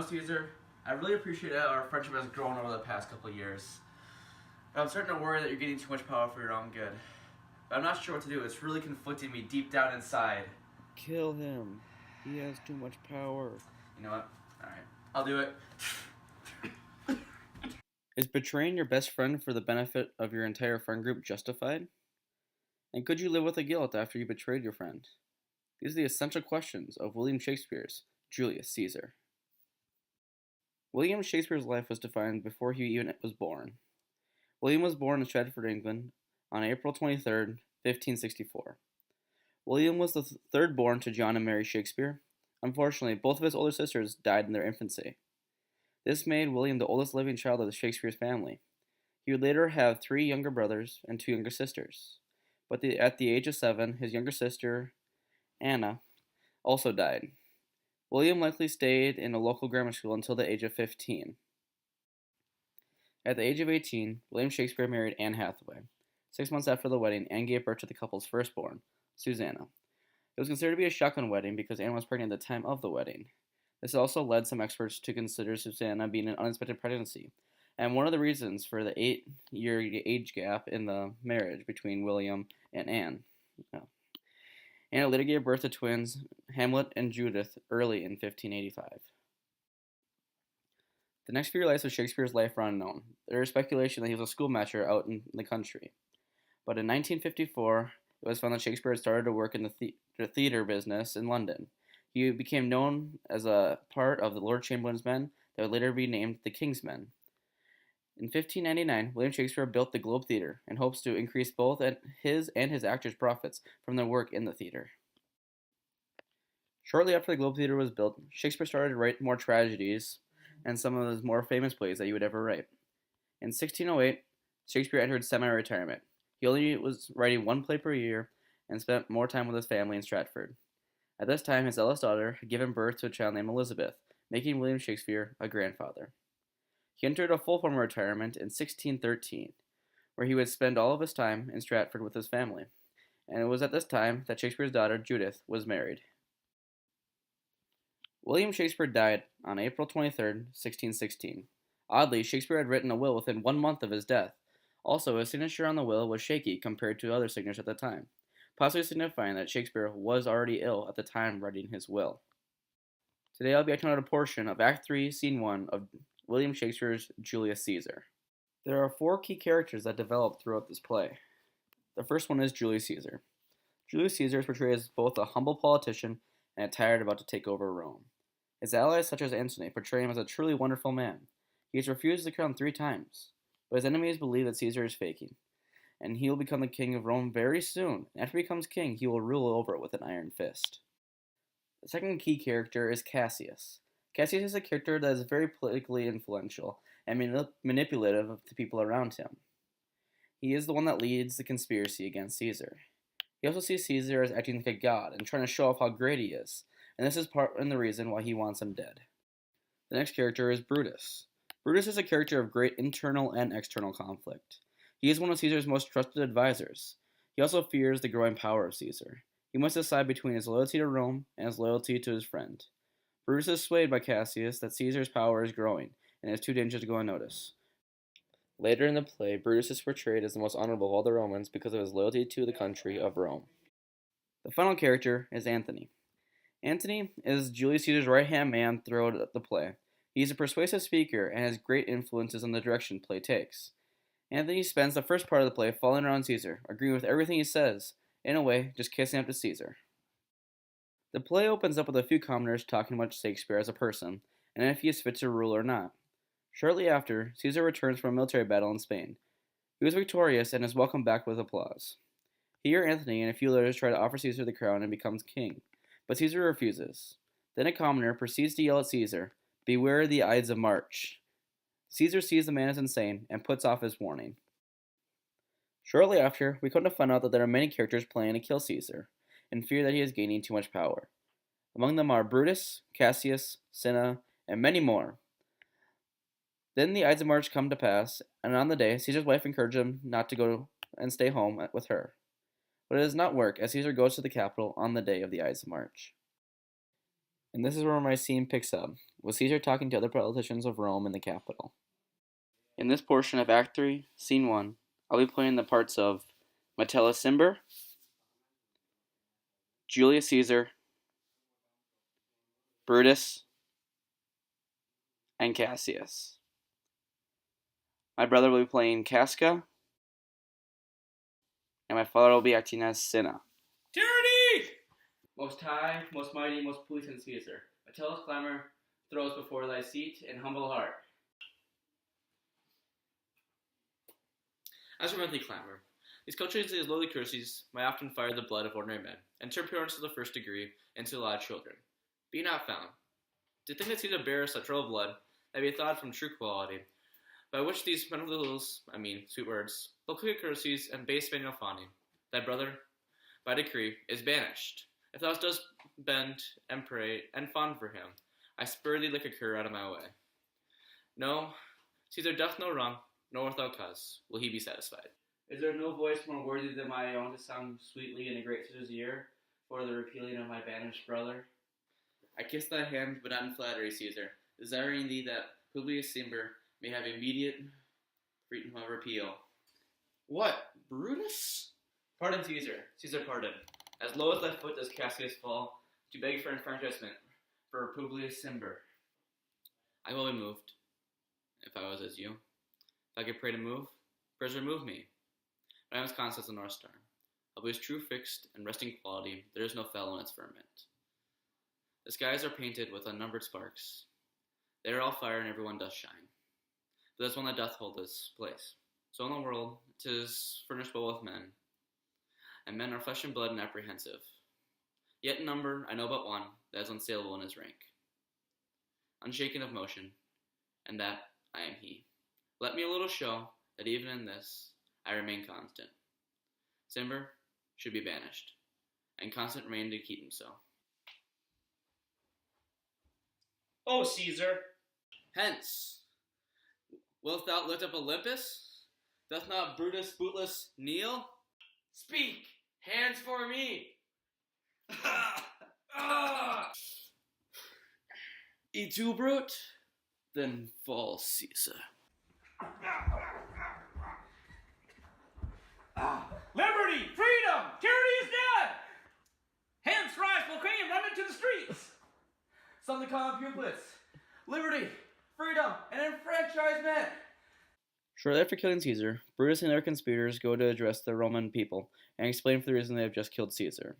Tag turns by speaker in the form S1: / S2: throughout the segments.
S1: Caesar, I really appreciate how our friendship has grown over the past couple of years. But I'm starting to worry that you're getting too much power for your own good. But I'm not sure what to do. It's really conflicting me deep down inside.
S2: Kill him. He has too much power.
S1: You know what? Alright. I'll do it.
S2: Is betraying your best friend for the benefit of your entire friend group justified? And could you live with the guilt after you betrayed your friend? These are the essential questions of William Shakespeare's Julius Caesar. William Shakespeare's life was defined before he even was born. William was born in Stratford, England on April 23rd, 1564. William was the third born to John and Mary Shakespeare. Unfortunately, both of his older sisters died in their infancy. This made William the oldest living child of Shakespeare's family. He would later have three younger brothers and two younger sisters. But at the age of 7, his younger sister, Anna, also died. William likely stayed in a local grammar school until the age of 15. At the age of 18, William Shakespeare married Anne Hathaway. 6 months after the wedding, Anne gave birth to the couple's firstborn, Susanna. It was considered to be a shotgun wedding because Anne was pregnant at the time of the wedding. This also led some experts to consider Susanna being an unexpected pregnancy, and one of the reasons for the 8-year age gap in the marriage between William and Anne. Anna later gave birth to twins Hamlet and Judith early in 1585. The next few lives of Shakespeare's life are unknown. There is speculation that he was a schoolmaster out in the country. But in 1954, it was found that Shakespeare had started to work in the theater business in London. He became known as a part of the Lord Chamberlain's men that would later be named the King's Men. In 1599, William Shakespeare built the Globe Theatre in hopes to increase both his and his actors' profits from their work in the theatre. Shortly after the Globe Theatre was built, Shakespeare started to write more tragedies and some of his more famous plays that he would ever write. In 1608, Shakespeare entered semi-retirement. He only was writing one play per year and spent more time with his family in Stratford. At this time, his eldest daughter had given birth to a child named Elizabeth, making William Shakespeare a grandfather. He entered a full form of retirement in 1613, where he would spend all of his time in Stratford with his family. And it was at this time that Shakespeare's daughter, Judith, was married. William Shakespeare died on April 23rd, 1616. Oddly, Shakespeare had written a will within 1 month of his death. Also, his signature on the will was shaky compared to other signatures at the time, possibly signifying that Shakespeare was already ill at the time writing his will. Today I'll be acting out a portion of Act 3, Scene 1 of William Shakespeare's Julius Caesar. There are 4 key characters that develop throughout this play. The first one is Julius Caesar. Julius Caesar is portrayed as both a humble politician and a tyrant about to take over Rome. His allies, such as Antony, portray him as a truly wonderful man. He has refused the crown 3 times, but his enemies believe that Caesar is faking, and he will become the king of Rome very soon. After he becomes king, he will rule over it with an iron fist. The second key character is Cassius. Cassius is a character that is very politically influential and manipulative of the people around him. He is the one that leads the conspiracy against Caesar. He also sees Caesar as acting like a god and trying to show off how great he is, and this is part of the reason why he wants him dead. The next character is Brutus. Brutus is a character of great internal and external conflict. He is one of Caesar's most trusted advisors. He also fears the growing power of Caesar. He must decide between his loyalty to Rome and his loyalty to his friend. Brutus is swayed by Cassius that Caesar's power is growing and is too dangerous to go unnoticed. Later in the play, Brutus is portrayed as the most honorable of all the Romans because of his loyalty to the country of Rome. The final character is Antony. Antony is Julius Caesar's right-hand man throughout the play. He is a persuasive speaker and has great influences on the direction the play takes. Antony spends the first part of the play falling around Caesar, agreeing with everything he says, in a way, just kissing up to Caesar. The play opens up with a few commoners talking about Shakespeare as a person, and if he is fit to rule or not. Shortly after, Caesar returns from a military battle in Spain. He was victorious and is welcomed back with applause. Here, Antony and a few others try to offer Caesar the crown and becomes king, but Caesar refuses. Then a commoner proceeds to yell at Caesar, "Beware the Ides of March." Caesar sees the man is insane and puts off his warning. Shortly after, we come to find out that there are many characters planning to kill Caesar, in fear that he is gaining too much power. Among them are Brutus, Cassius, Cinna, and many more. Then the Ides of March come to pass, and on the day, Caesar's wife encouraged him not to go and stay home with her. But it does not work, as Caesar goes to the capital on the day of the Ides of March. And this is where my scene picks up, with Caesar talking to other politicians of Rome in the capital. In this portion of Act 3, Scene 1, I'll be playing the parts of Metellus Cimber, Julius Caesar, Brutus, and Cassius. My brother will be playing Casca, and my father will be acting as Cinna. Tyranny! Most high, most mighty, most puissant Caesar, Metellus clamor throws before thy seat in humble heart. As for monthly clamor, these cultures these lowly courtesies might often fire the blood of ordinary men, and turn parents of the first degree into loud children. Be not found. To think that Caesar bears such royal blood, that be thought from true quality, by which these sweet words, but crooked courtesies and base manual fawning, thy brother, by decree, is banished. If thou dost bend and pray and fawn for him, I spur thee like a cur out of my way. No, Caesar doth no wrong, nor without cause will he be satisfied. Is there no voice more worthy than my own to sound sweetly in a great Caesar's ear for the repealing of my banished brother? I kiss thy hand, but not in flattery, Caesar, desiring thee that Publius Cimber may have immediate freedom of repeal. What, Brutus? Pardon, Caesar. Caesar, pardon. As low as thy foot does Cassius fall, to beg for enfranchisement for Publius Cimber. I will be moved, if I was as you. If I could pray to move, prayers remove me. But I am as constant as the North Star. Of whose true fixed and resting quality there is no fellow in its firmament. The skies are painted with unnumbered sparks. They are all fire and every one does shine. But there's one that doth hold this place. So in the world 'tis furnished well with men, and men are flesh and blood and apprehensive. Yet in number I know but one that is unsaleable in his rank, unshaken of motion, and that I am he. Let me a little show that even in this I remain constant. Cimber should be banished, and constant remain to keep him so. O Caesar, hence! Wilt thou lift up Olympus? Doth not Brutus bootless kneel? Speak! Hands for me! E tu, brute? Then fall, Caesar.
S3: Liberty! Freedom! Tyranny is dead! Hence rise, proclaim, run into the streets!
S1: Something call pupilates. Liberty, freedom, and enfranchisement!
S2: Shortly after killing Caesar, Brutus and their conspirators go to address the Roman people and explain for the reason they have just killed Caesar.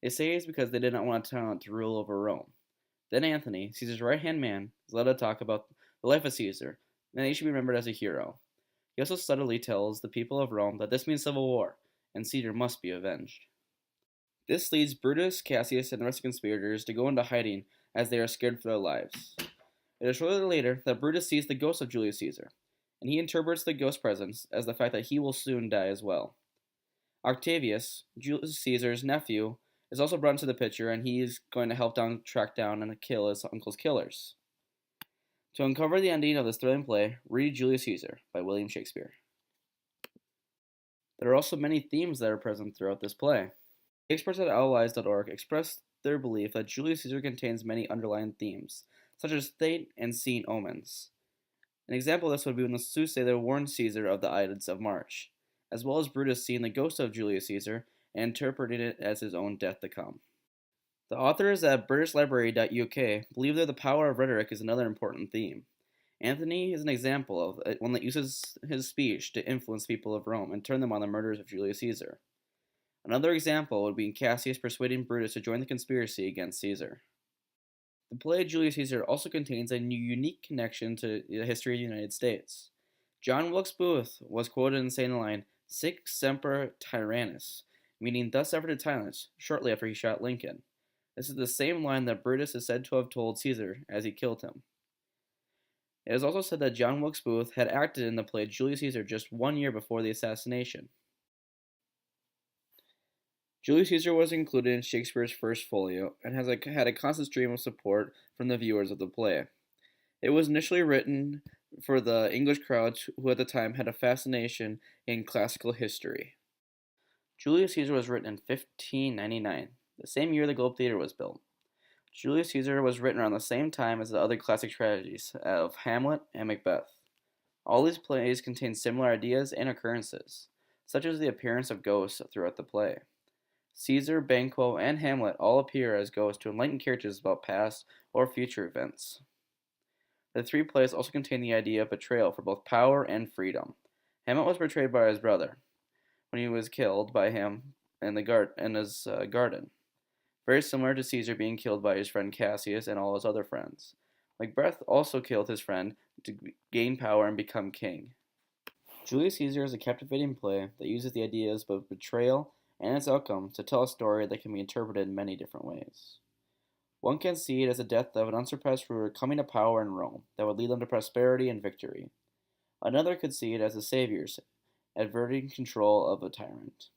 S2: They say it's because they did not want a tyrant to rule over Rome. Then Antony, Caesar's right-hand man, is allowed to talk about the life of Caesar, and that he should be remembered as a hero. He also subtly tells the people of Rome that this means civil war, and Caesar must be avenged. This leads Brutus, Cassius, and the rest of the conspirators to go into hiding as they are scared for their lives. It is shortly later that Brutus sees the ghost of Julius Caesar, and he interprets the ghost presence as the fact that he will soon die as well. Octavius, Julius Caesar's nephew, is also brought into the picture, and he is going to help track down and kill his uncle's killers. To uncover the ending of this thrilling play, read Julius Caesar by William Shakespeare. There are also many themes that are present throughout this play. Experts at owleyes.org expressed their belief that Julius Caesar contains many underlying themes, such as fate and scene omens. An example of this would be when the soothsayer warned Caesar of the Ides of March, as well as Brutus seeing the ghost of Julius Caesar and interpreting it as his own death to come. The authors at BritishLibrary.uk believe that the power of rhetoric is another important theme. Antony is an example of one that uses his speech to influence people of Rome and turn them on the murders of Julius Caesar. Another example would be Cassius persuading Brutus to join the conspiracy against Caesar. The play Julius Caesar also contains a unique connection to the history of the United States. John Wilkes Booth was quoted in saying the line, "Sic semper tyrannis," meaning thus ever to tyrants, shortly after he shot Lincoln. This is the same line that Brutus is said to have told Caesar as he killed him. It is also said that John Wilkes Booth had acted in the play Julius Caesar just 1 year before the assassination. Julius Caesar was included in Shakespeare's first folio and had a constant stream of support from the viewers of the play. It was initially written for the English crowds who at the time had a fascination in classical history. Julius Caesar was written in 1599, the same year the Globe Theatre was built. Julius Caesar was written around the same time as the other classic tragedies of Hamlet and Macbeth. All these plays contain similar ideas and occurrences, such as the appearance of ghosts throughout the play. Caesar, Banquo, and Hamlet all appear as ghosts to enlighten characters about past or future events. The three plays also contain the idea of betrayal for both power and freedom. Hamlet was betrayed by his brother when he was killed by him in his garden, very similar to Caesar being killed by his friend Cassius and all his other friends. Macbeth also killed his friend to gain power and become king. Julius Caesar is a captivating play that uses the ideas of betrayal and its outcome to tell a story that can be interpreted in many different ways. One can see it as the death of an unsurpassed ruler coming to power in Rome that would lead them to prosperity and victory. Another could see it as the saviors averting control of a tyrant.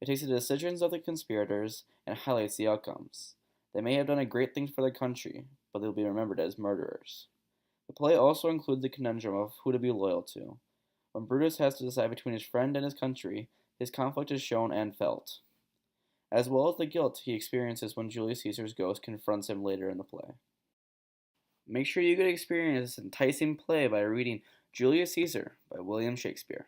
S2: It takes the decisions of the conspirators and highlights the outcomes. They may have done a great thing for their country, but they'll be remembered as murderers. The play also includes the conundrum of who to be loyal to. When Brutus has to decide between his friend and his country, his conflict is shown and felt, as well as the guilt he experiences when Julius Caesar's ghost confronts him later in the play. Make sure you get to experience this enticing play by reading Julius Caesar by William Shakespeare.